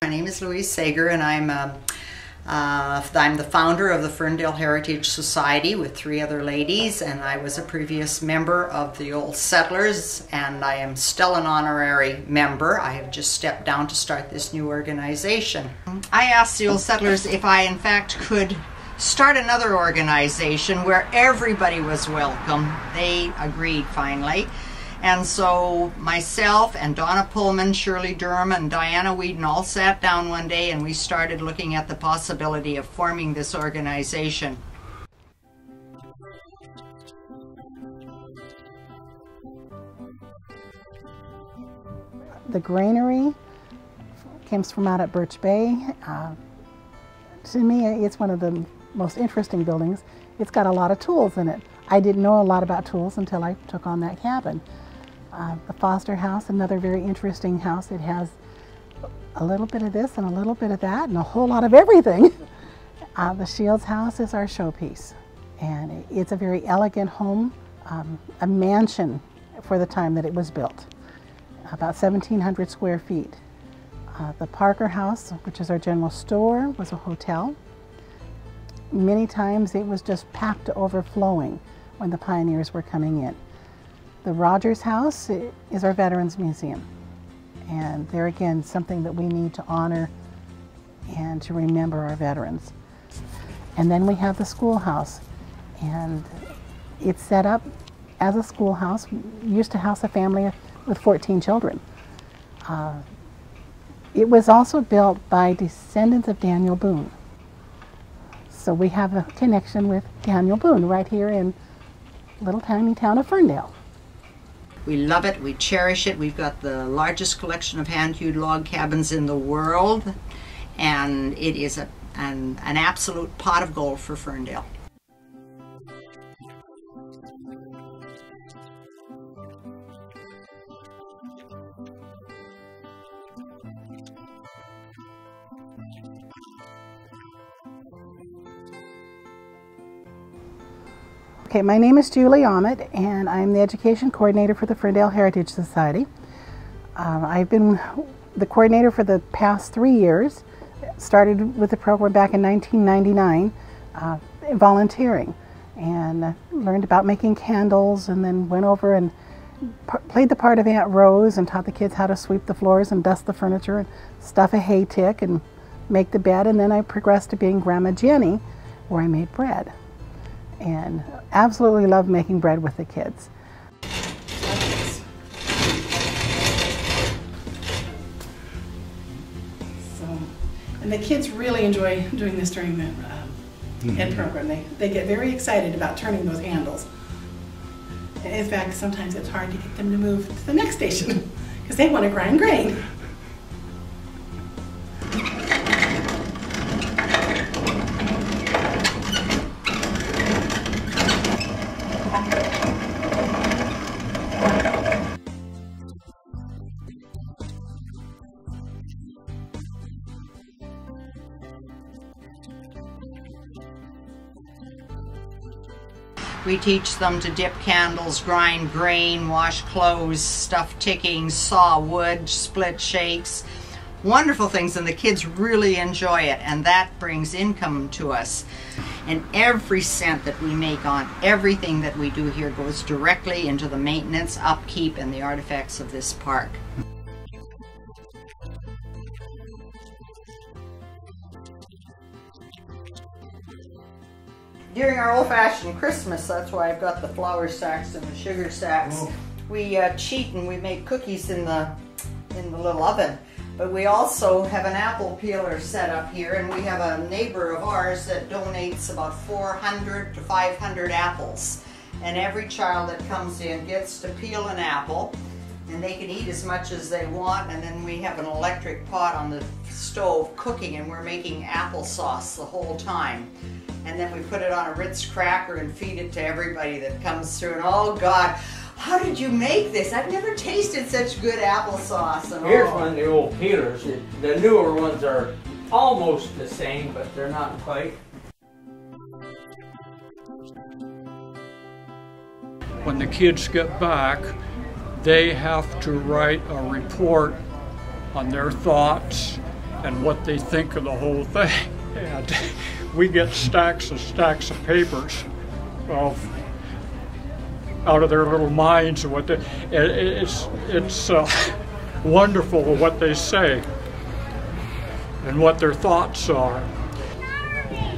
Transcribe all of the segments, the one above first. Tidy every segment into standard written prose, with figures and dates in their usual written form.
My name is Louise Sager, and I'm the founder of the Ferndale Heritage Society with 3 other ladies, and I was a previous member of the Old Settlers, and I am still an honorary member. I have just stepped down to start this new organization. I asked the Old Settlers if I in fact could start another organization where everybody was welcome. They agreed finally. And so myself and Donna Pullman, Shirley Durham, and Diana Whedon all sat down one day and we started looking at the possibility of forming this organization. The granary comes from out at Birch Bay. To me, it's one of the most interesting buildings. It's got a lot of tools in it. I didn't know a lot about tools until I took on that cabin. The Foster House, another very interesting house. It has a little bit of this and a little bit of that and a whole lot of everything. The Shields House is our showpiece, and it's a very elegant home, a mansion for the time that it was built, about 1,700 square feet. The Parker House, which is our general store, was a hotel. Many times it was just packed to overflowing when the pioneers were coming in. The Rogers House is our Veterans Museum, and there again, something that we need to honor and to remember our veterans. And then we have the schoolhouse, and it's set up as a schoolhouse. We used to house a family with 14 children. It was also built by descendants of Daniel Boone. So we have a connection with Daniel Boone right here in little tiny town of Ferndale. We love it, we cherish it. We've got the largest collection of hand-hewn log cabins in the world, and it is an absolute pot of gold for Ferndale. Okay, my name is Julie Ahmet, and I'm the Education Coordinator for the Ferndale Heritage Society. I've been the coordinator for the past 3 years. Started with the program back in 1999, volunteering, and learned about making candles, and then went over and played the part of Aunt Rose and taught the kids how to sweep the floors and dust the furniture and stuff a hay tick and make the bed, and then I progressed to being Grandma Jenny, where I made bread. And absolutely love making bread with the kids. And the kids really enjoy doing this during the Ed program. They get very excited about turning those handles. In fact, sometimes it's hard to get them to move to the next station because they want to grind grain. We teach them to dip candles, grind grain, wash clothes, stuff ticking, saw wood, split shakes. Wonderful things, and the kids really enjoy it, and that brings income to us. And every cent that we make on everything that we do here goes directly into the maintenance, upkeep, and the artifacts of this park. During our old-fashioned Christmas, that's why I've got the flour sacks and the sugar sacks. We cheat and we make cookies in the little oven. But we also have an apple peeler set up here, and we have a neighbor of ours that donates about 400 to 500 apples. And every child that comes in gets to peel an apple, and they can eat as much as they want. And then we have an electric pot on the stove cooking, and we're making applesauce the whole time. And then we put it on a Ritz cracker and feed it to everybody that comes through. And oh God, how did you make this? I've never tasted such good applesauce. And here's one of the old peelers. The newer ones are almost the same, but they're not quite. When the kids get back, they have to write a report on their thoughts and what they think of the whole thing. And we get stacks and stacks of papers out of their little minds and what they, it's wonderful what they say and what their thoughts are.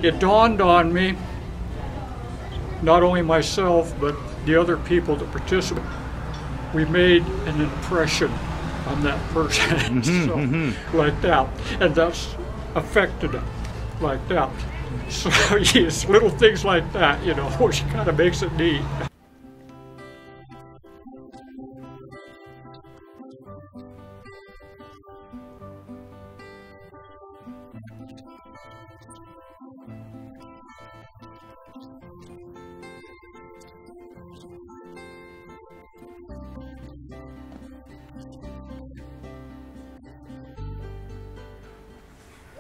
It dawned on me, not only myself, but the other people that participate, we made an impression on that person. Like that, and that's affected them like that. So yes, little things like that, you know, which kind of makes it neat.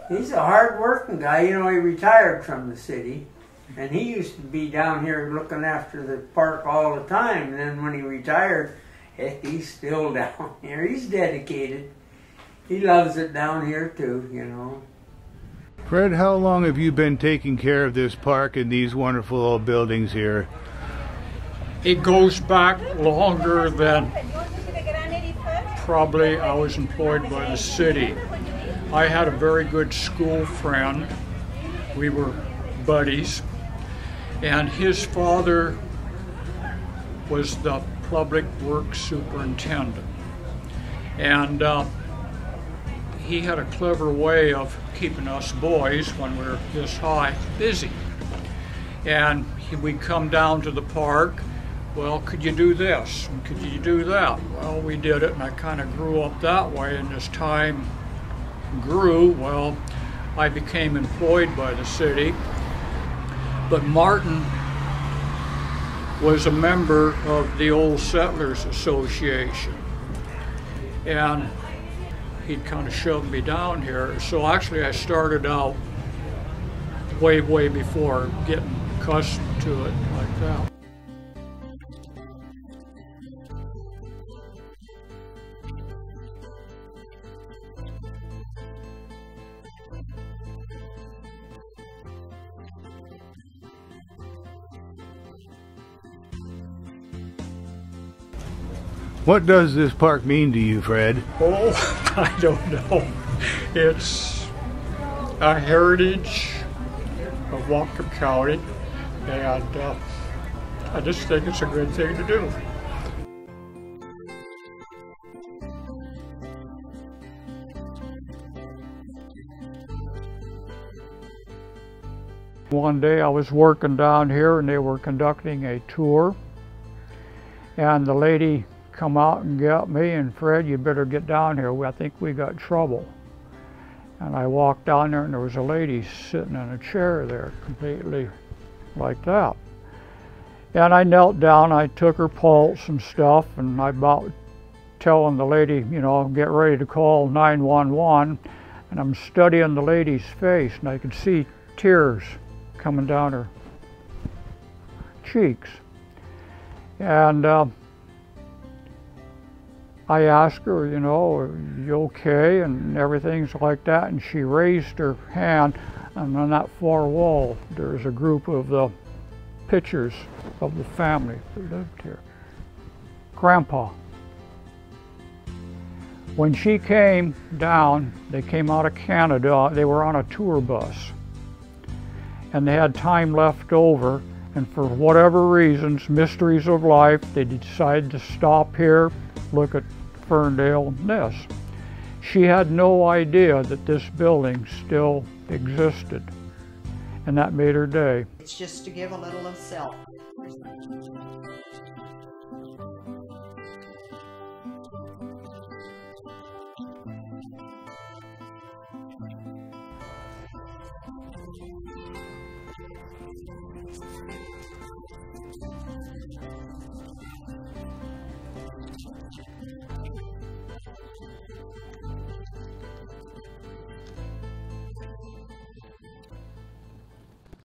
He's a hard-working guy. You know, he retired from the city, and he used to be down here looking after the park all the time. And then when he retired, he's still down here. He's dedicated. He loves it down here too, you know. Fred, how long have you been taking care of this park and these wonderful old buildings here? It goes back longer than probably I was employed by the city. I had a very good school friend. We were buddies, and his father was the public works superintendent. And he had a clever way of keeping us boys, when we were this high, busy. And we'd come down to the park. Well, could you do this? And could you do that? Well, we did it, and I kind of grew up that way, and as time grew, well, I became employed by the city. But Martin was a member of the Old Settlers Association, and he'd kind of shoved me down here. So actually I started out way before getting accustomed to it like that. What does this park mean to you, Fred? Oh, I don't know. It's a heritage of Whatcom County, and I just think it's a good thing to do. One day I was working down here and they were conducting a tour, and the lady come out and got me, and Fred, you better get down here. I think we got trouble. And I walked down there and there was a lady sitting in a chair there, completely like that. And I knelt down, I took her pulse and stuff, and I about telling the lady, you know, get ready to call 911. And I'm studying the lady's face, and I could see tears coming down her cheeks. And I asked her, you know, are you okay, and everything's like that, and she raised her hand, and on that far wall there's a group of the pictures of the family that lived here. Grandpa. When she came down, they came out of Canada, they were on a tour bus, and they had time left over, and for whatever reasons, mysteries of life, they decided to stop here, look at Ferndale and this. She had no idea that this building still existed, and that made her day. It's just to give a little of self.